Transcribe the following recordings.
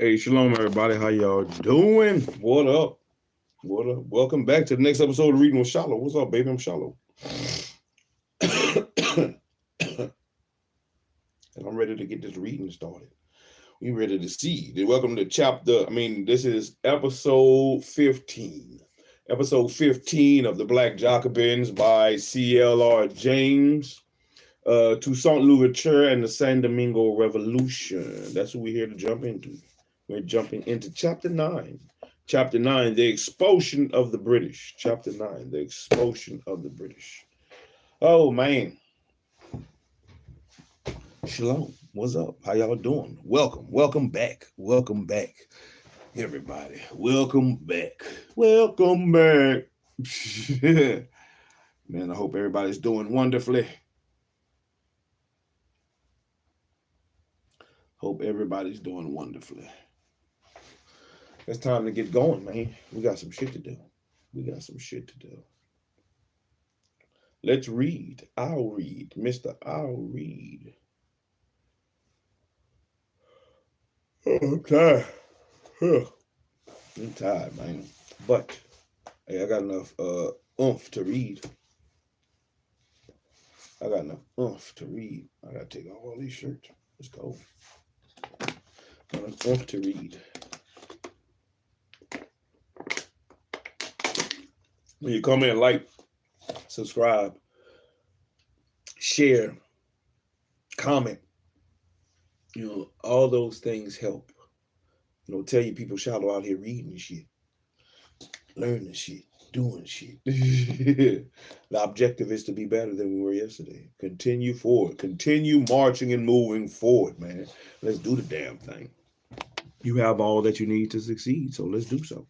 Hey, shalom, everybody. How y'all doing? What up? What up? Welcome back to the next episode of Reading with SHILO. What's up, baby? I'm SHILO. And I'm ready to get this reading started. We ready to see. Welcome to this is episode 15. Episode 15 of the Black Jacobins by C.L.R. James. Toussaint Louverture and the San Domingo Revolution. That's what we're here to jump into. We're jumping into chapter 9. Chapter 9, the expulsion of the British. Chapter 9, the expulsion of the British. Oh, man. Shalom. What's up? How y'all doing? Welcome back. Welcome back, everybody. Welcome back. Welcome back. Man, I hope everybody's doing wonderfully. Hope everybody's doing wonderfully. It's time to get going, man. We got some shit to do. Let's read. I'll read. I'll read. Oh, I'm tired. I'm tired, man. But, hey, I got enough oomph to read. I got to take off all these shirts. Let's go. Got enough oomph to read. When you come in, like, subscribe, share, comment, all those things help. Tell your people SHILO out here reading shit, learning shit, doing shit. The objective is to be better than we were yesterday. Continue forward. Continue marching and moving forward, man. Let's do the damn thing. You have all that you need to succeed, so let's do so.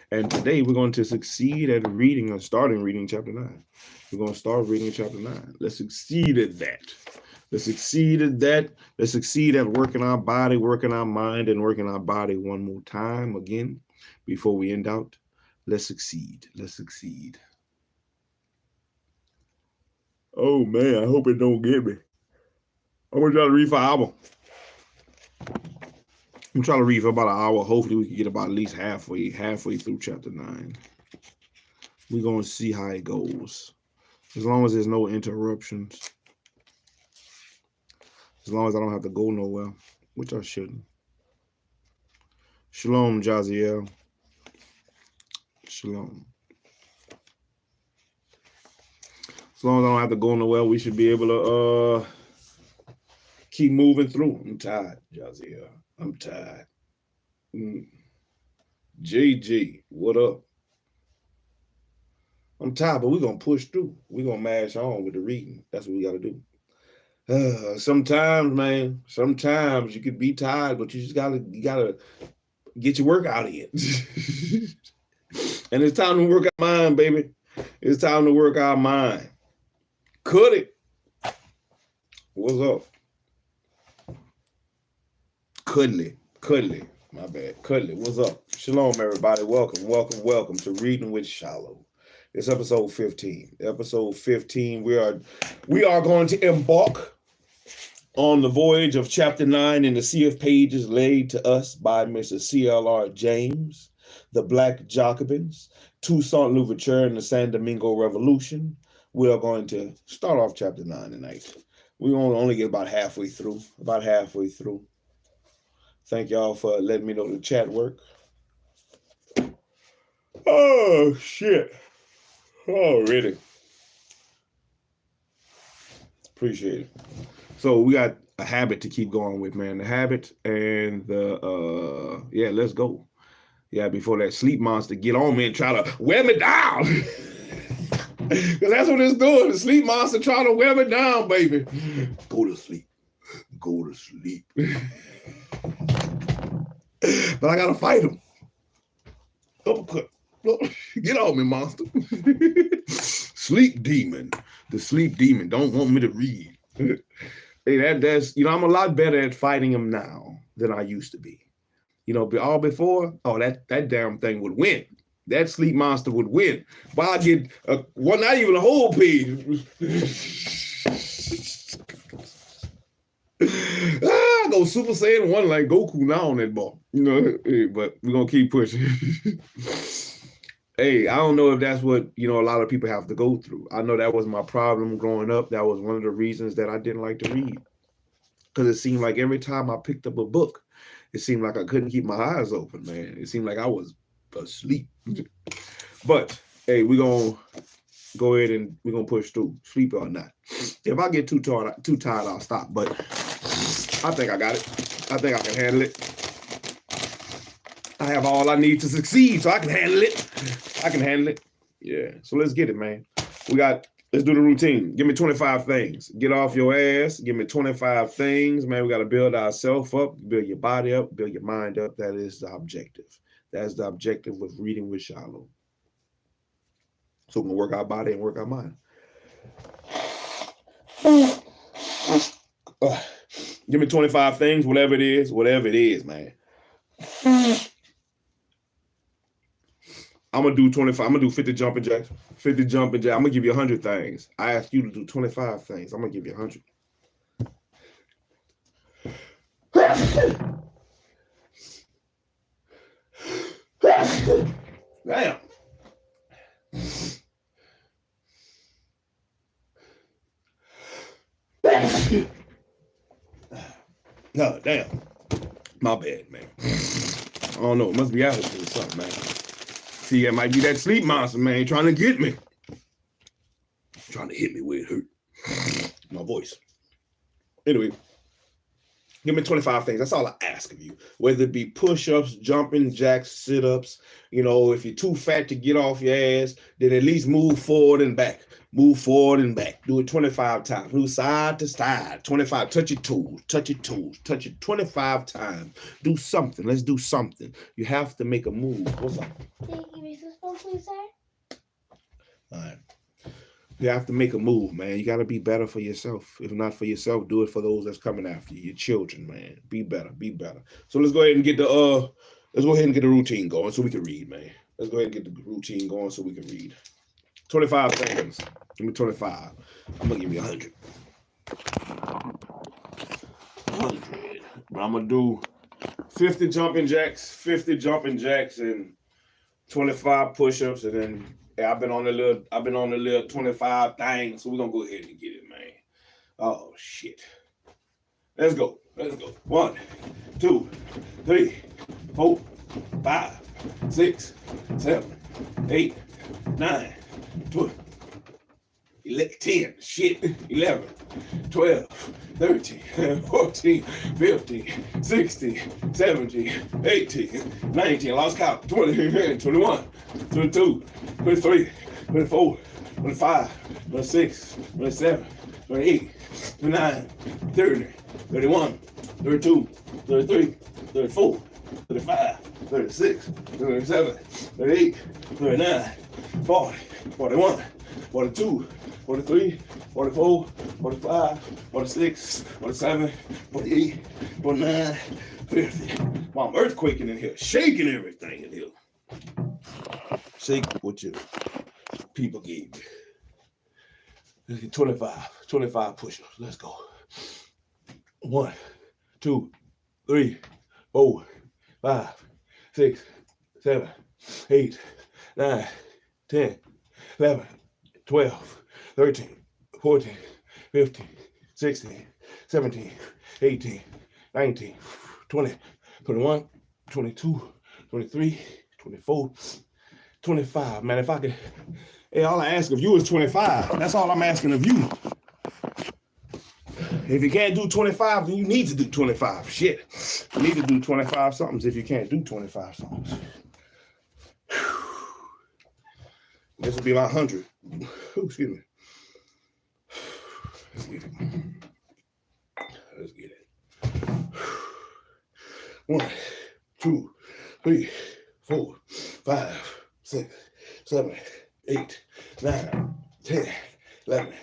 And today we're going to succeed at reading or starting reading chapter 9. We're going to start reading chapter 9. Let's succeed at that. Let's succeed at that. Let's succeed at working our body, working our mind, and working our body one more time again before we end out. Let's succeed. Let's succeed. Oh, man, I hope it don't get me. I'm going to try to read for an hour. I'm trying to read for about an hour. Hopefully we can get about at least halfway through chapter 9. We're going to see how it goes. As long as there's no interruptions. As long as I don't have to go nowhere, which I shouldn't. Shalom, Jaziel. Shalom. As long as I don't have to go nowhere, we should be able to keep moving through. I'm tired, Jaziel. I'm tired. JG, what up? I'm tired, but we're going to push through. We're going to mash on with the reading. That's what we got to do. Sometimes, man, you could be tired, but you just got to get your work out of it. And it's time to work our mind, baby. It's time to work our mind. Could it? What's up? Cuddly, my bad. Cuddly, what's up? Shalom, everybody. Welcome to Reading with SHILO. It's episode 15. Episode 15, we are going to embark on the voyage of chapter 9 in the sea of pages laid to us by Mr. C.L.R. James, the Black Jacobins, Toussaint Louverture and the San Domingo Revolution. We are going to start off chapter 9 tonight. We only get about halfway through. Thank y'all for letting me know the chat work. Oh, shit. Already. Appreciate it. So we got a habit to keep going with, man. The habit and the, let's go. Yeah, before that sleep monster get on me and try to wear me down. Because that's what it's doing. The sleep monster trying to wear me down, baby. Go to sleep. But I gotta fight him. Uppercut. Get off me, monster. Sleep demon. The sleep demon don't want me to read. Hey, that's I'm a lot better at fighting him now than I used to be. All before, that damn thing would win. That sleep monster would win. But I get not even a whole page. go Super Saiyan 1 like Goku now on that ball. You know, but we're going to keep pushing. Hey, I don't know if that's what, you know, a lot of people have to go through. I know that was my problem growing up. That was one of the reasons that I didn't like to read. Because it seemed like every time I picked up a book, it seemed like I couldn't keep my eyes open, man. It seemed like I was asleep. But, hey, we're going to go ahead and we're going to push through, sleep or not. If I get too tired, I'll stop. But I think I got it. I think I can handle it. I have all I need to succeed, so I can handle it. I can handle it. Yeah, so let's get it, man. Let's do the routine. Give me 25 things. Get off your ass. Give me 25 things, man. We got to build ourselves up, build your body up, build your mind up. That is the objective. That's the objective of reading with Shiloh. So we can work our body and work our mind. Give me 25 things, whatever it is, man. I'm going to do 25. I'm going to do 50 jumping jacks. 50 jumping jacks. I'm going to give you 100 things. I asked you to do 25 things. I'm going to give you 100. Damn. No, damn. My bad, man. I don't know. It must be allergies or something, man. See, it might be that sleep monster, man, trying to get me. Trying to hit me where it hurt. My voice. Anyway, give me 25 things. That's all I ask of you. Whether it be push-ups, jumping jacks, sit-ups. You know, if you're too fat to get off your ass, then at least move forward and back. Move forward and back. Do it 25 times. Move side to side. 25. Touch your toes. Touch your toes. Touch it 25 times. Do something. Let's do something. You have to make a move. What's up? Can you give me some spoon, please, sir? All right. You have to make a move, man. You got to be better for yourself. If not for yourself, do it for those that's coming after you, your children, man. Be better. Be better. So let's go ahead and get the routine going so we can read, man. Let's go ahead and get the routine going so we can read. 25 things. Give me 25. I'm going to give you 100. 100. But I'm going to do 50 jumping jacks, and 25 push-ups, and then I've been on the little 25 thing, so we're going to go ahead and get it, man. Oh, shit. Let's go. 1, 2, 3, 4, 5, 6, 7, 8, 9, 12, 10, 11, 12, 13, 14, 15, 16, 17, 18, 19, I lost count, 20, 21, 22, 23, 24, 25, 26, 27, 28, 29, 30, 31, 32, 33, 34, 35, 36, 37, 38, 39, 40, 41, 42, 43, 44, 45, 46, 47, 48, 49, 50. Wow, I'm earthquaking in here, shaking everything in here. Shake what your people gave me. Let's get 25 push-ups. Let's go. 1, 2, 3, 4, 5, 6, 7, 8, 9, 10, 11, 12, 13, 14, 15, 16, 17, 18, 19, 20, 21, 22, 23, 24, 25. Man, if I could, hey, all I ask of you is 25. That's all I'm asking of you. If you can't do 25, then you need to do 25. Shit. You need to do 25 somethings if you can't do 25 somethings. This will be my 100. Excuse me. Let's get it. 1, 2, 3, 4, 5, 6, 7, 8, 9, 10, 11,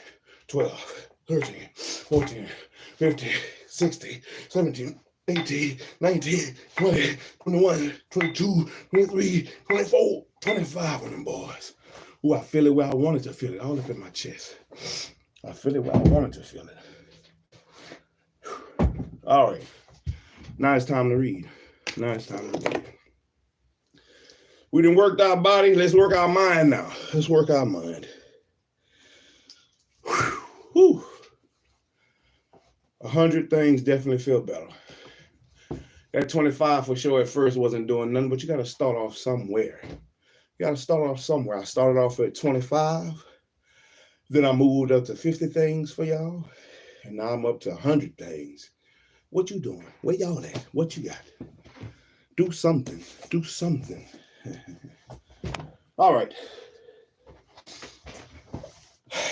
12, 13, 14, 15, 16, 17, 18, 19, 20, 21, 22, 23, 24, 25 of them boys. Ooh, I feel it where I wanted to feel it, all up in my chest. I feel it where I wanted to feel it. All right. Now it's time to read. We done worked our body. Let's work our mind now. Let's work our mind. Whew. 100 things definitely feel better. That 25 for sure at first wasn't doing nothing, but you got to start off somewhere. I started off at 25. Then I moved up to 50 things for y'all. And now I'm up to 100 things. What you doing? Where y'all at? What you got? Do something. All right.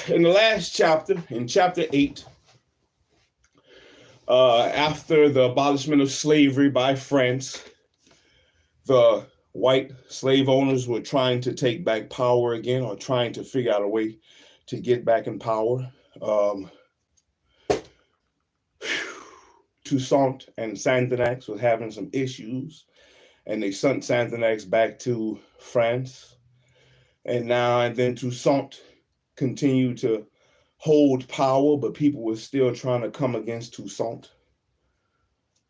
In the last chapter, in chapter 8, after the abolishment of slavery by France, the white slave owners were trying to take back power again, or trying to figure out a way to get back in power. Toussaint and Sandanax was having some issues, and they sent Sandanax back to France. And then Toussaint continued to hold power, but people were still trying to come against Toussaint.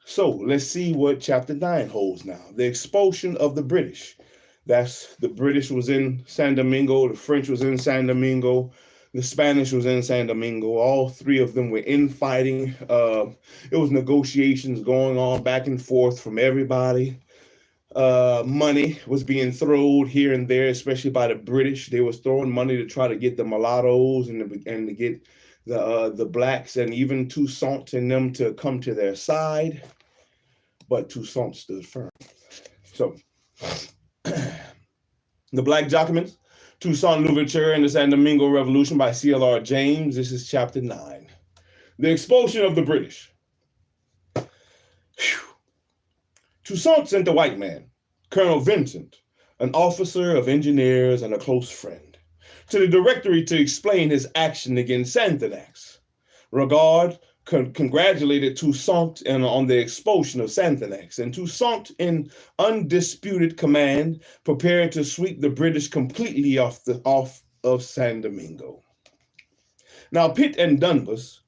So let's see what chapter 9 holds now. The expulsion of the British. That's the British was in San Domingo, the French was in San Domingo, the Spanish was in San Domingo. All three of them were infighting. It was negotiations going on back and forth from everybody. Money was being thrown here and there, especially by the British. They was throwing money to try to get the mulattoes and to get the blacks and even Toussaint and them to come to their side. But Toussaint stood firm. So the Black Jacobins, Toussaint Louverture and the San Domingo Revolution by C.L.R. James. This is chapter 9. The expulsion of the British. Whew. Toussaint sent a white man, Colonel Vincent, an officer of engineers and a close friend, to the Directory to explain his action against Sandanax. Regard congratulated Toussaint on the expulsion of Sandanax, and Toussaint, in undisputed command, prepared to sweep the British completely off of San Domingo. Now Pitt and Dundas,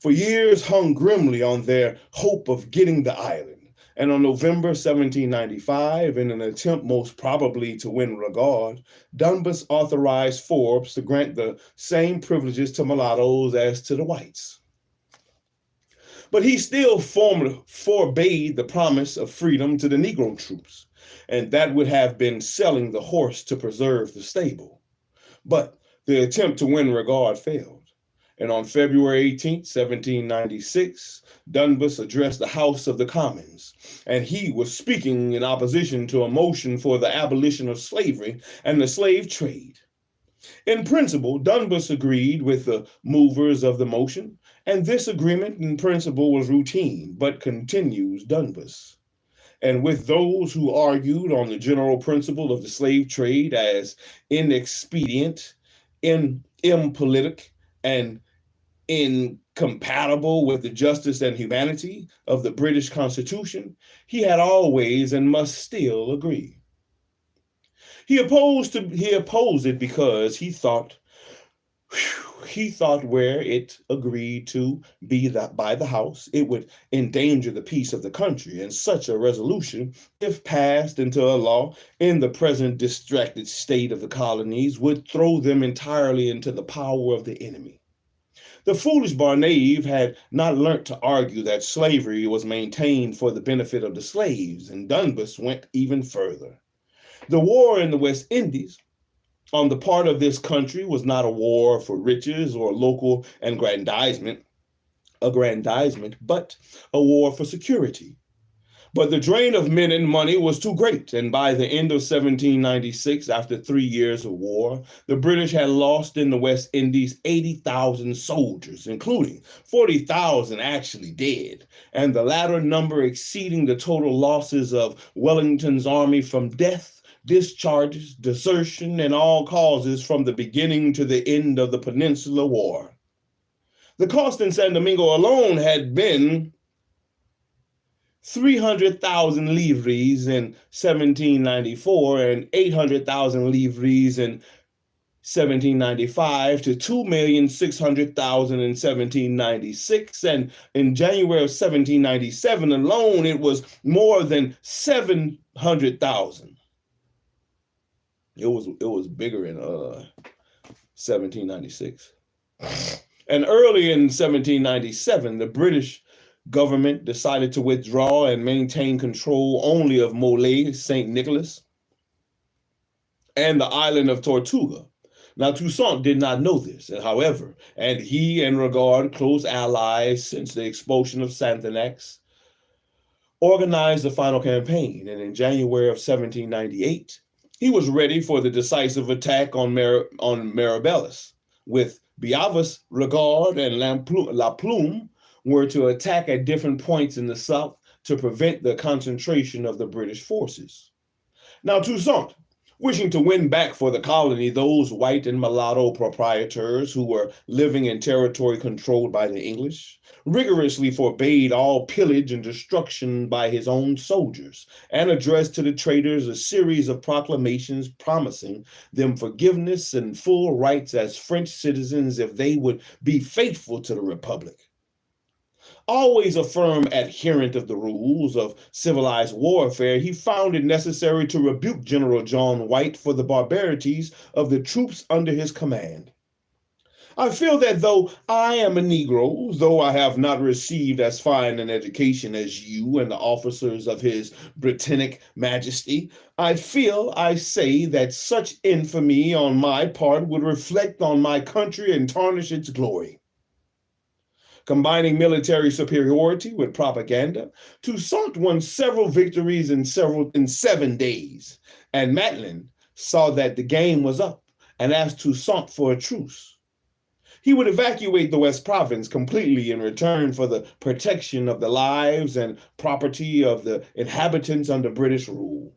for years, hung grimly on their hope of getting the island. And on November 1795, in an attempt most probably to win regard, Dundas authorized Forbes to grant the same privileges to mulattoes as to the whites. But he still forbade the promise of freedom to the Negro troops, and that would have been selling the horse to preserve the stable. But the attempt to win regard failed. And on February 18, 1796, Dundas addressed the House of the Commons, and he was speaking in opposition to a motion for the abolition of slavery and the slave trade. In principle, Dundas agreed with the movers of the motion, and this agreement in principle was routine, but continues Dundas. And with those who argued on the general principle of the slave trade as inexpedient, impolitic, and incompatible with the justice and humanity of the British Constitution, he had always and must still agree. He opposed it because he thought where it agreed to be by the House, it would endanger the peace of the country, and such a resolution, if passed into a law in the present distracted state of the colonies, would throw them entirely into the power of the enemy. The foolish Barnave had not learnt to argue that slavery was maintained for the benefit of the slaves, and Dundas went even further. The war in the West Indies on the part of this country was not a war for riches or local aggrandizement, but a war for security. But the drain of men and money was too great, and by the end of 1796, after 3 years of war, the British had lost in the West Indies 80,000 soldiers, including 40,000 actually dead, and the latter number exceeding the total losses of Wellington's army from death, discharges, desertion, and all causes from the beginning to the end of the Peninsular War. The cost in San Domingo alone had been 300,000 livres in 1794 and 800,000 livres in 1795 to 2,600,000 in 1796, and in January of 1797 alone, it was more than 700,000. It was bigger in 1796. And early in 1797, the British government decided to withdraw and maintain control only of Molay, St. Nicholas, and the island of Tortuga. Now, Toussaint did not know this, however, and he and Regard, close allies since the expulsion of Santanax, organized the final campaign, and in January of 1798, he was ready for the decisive attack on Maribelis, with Biavas, Regard, and La Plume were to attack at different points in the south to prevent the concentration of the British forces. Now, Toussaint, wishing to win back for the colony those white and mulatto proprietors who were living in territory controlled by the English, rigorously forbade all pillage and destruction by his own soldiers, and addressed to the traitors a series of proclamations promising them forgiveness and full rights as French citizens if they would be faithful to the Republic. Always a firm adherent of the rules of civilized warfare, he found it necessary to rebuke General John White for the barbarities of the troops under his command. I feel that though I am a Negro, though I have not received as fine an education as you and the officers of His Britannic Majesty, I say that such infamy on my part would reflect on my country and tarnish its glory. Combining military superiority with propaganda, Toussaint won several victories in 7 days, and Matlin saw that the game was up and asked Toussaint for a truce. He would evacuate the West Province completely in return for the protection of the lives and property of the inhabitants under British rule.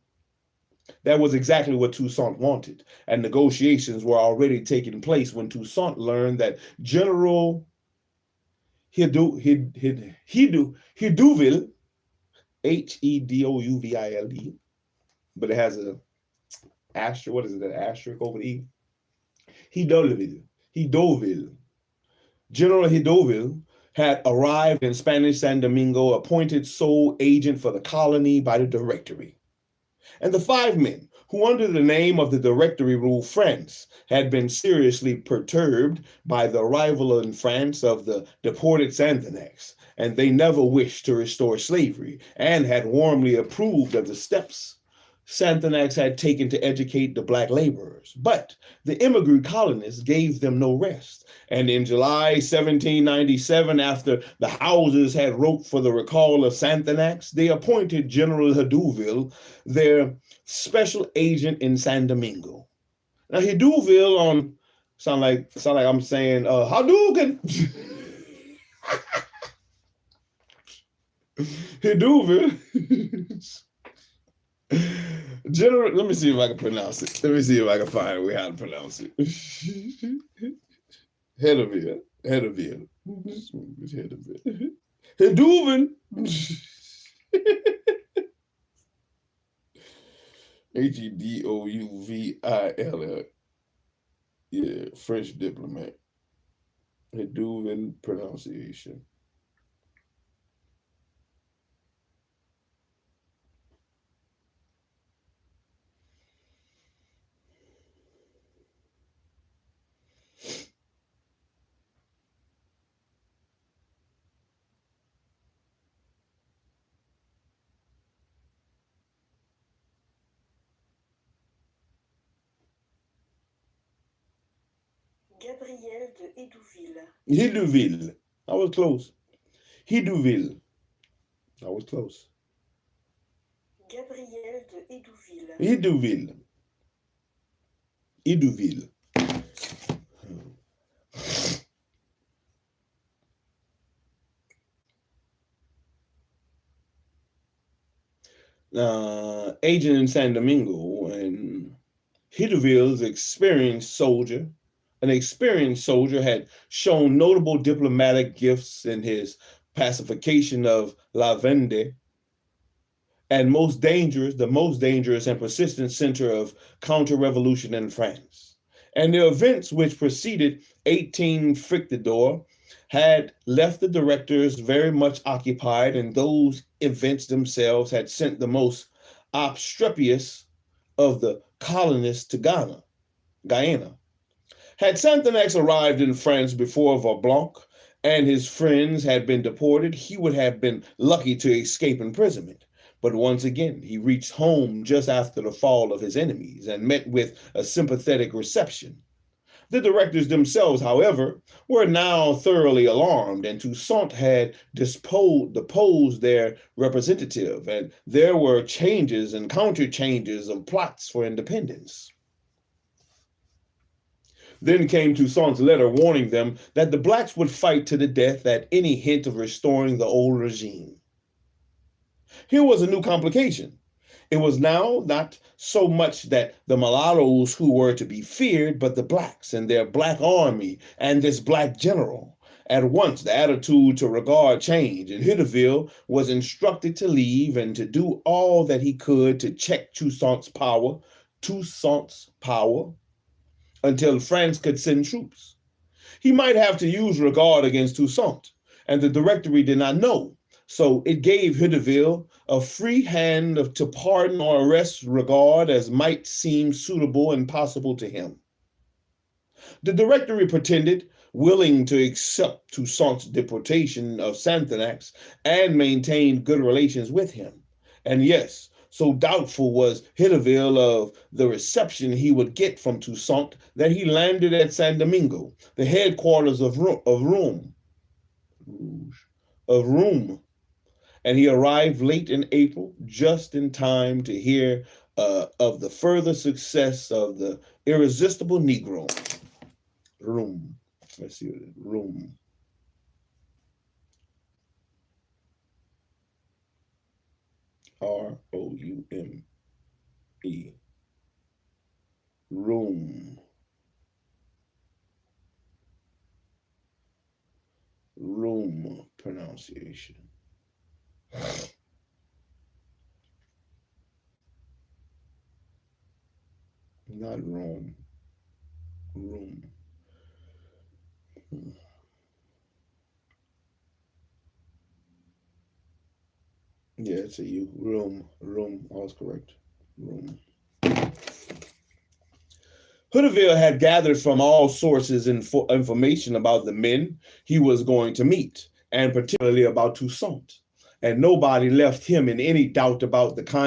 That was exactly what Toussaint wanted, and negotiations were already taking place when Toussaint learned that General Hedouville, Hedouville, but it has an asterisk. What is it? An asterisk over the E. Hedouville. General Hedouville had arrived in Spanish San Domingo, appointed sole agent for the colony by the Directory. And the 5 men, who under the name of the Directory ruled France, had been seriously perturbed by the arrival in France of the deported Santanax, and they never wished to restore slavery, and had warmly approved of the steps Santanax had taken to educate the black laborers. But the immigrant colonists gave them no rest, and in July 1797, after the Houses had wrote for the recall of Santanax, they appointed General Hedouville their special agent in San Domingo. Now Hedouville sound like I'm saying Hadouken. Hedouville. General, let me see if I can pronounce it. Let me see if I can find a way how to pronounce it. Hedouville. Hedouville. Hedouville. Hedouville. Yeah, French diplomat. Hedouville pronunciation. Gabriel de Hédouville. Hédouville. I was close. Hédouville. I was close. Gabriel de Hédouville. Hédouville. Hédouville. Agent in San Domingo, and Hedouville's an experienced soldier, had shown notable diplomatic gifts in his pacification of La Vendée, and the most dangerous and persistent center of counter-revolution in France. and the events which preceded 18 Frictidor had left the directors very much occupied, and those events themselves had sent the most obstreperous of the colonists to Guyana. Had Santenax arrived in France before Vaublanc and his friends had been deported, he would have been lucky to escape imprisonment. But once again, he reached home just after the fall of his enemies and met with a sympathetic reception. The directors themselves, however, were now thoroughly alarmed, and Toussaint had deposed their representative, and there were changes and counter-changes of plots for independence. Then came Toussaint's letter warning them that the blacks would fight to the death at any hint of restoring the old regime. Here was a new complication. It was now not so much that the mulattoes who were to be feared, but the blacks and their black army and this black general. At once, the attitude to regard changed, and Hitteville was instructed to leave and to do all that he could to check Toussaint's power, until France could send troops. He might have to use regard against Toussaint, and the Directory did not know. So it gave Hitteville a free hand to pardon or arrest regard as might seem suitable and possible to him. The Directory pretended willing to accept Toussaint's deportation of Santenax and maintained good relations with him. And yes, so doubtful was Hitteville of the reception he would get from Toussaint that he landed at San Domingo, the headquarters of Rome. And he arrived late in April, just in time to hear of the further success of the irresistible Negro. Let's see what it is. R-O-U-M-E. Room pronunciation. Not Rome. Room. Yeah, it's a U. Room. All is correct. Room. Hitteville had gathered from all sources information about the men he was going to meet, and particularly about Toussaint. And nobody left him in any doubt about the kind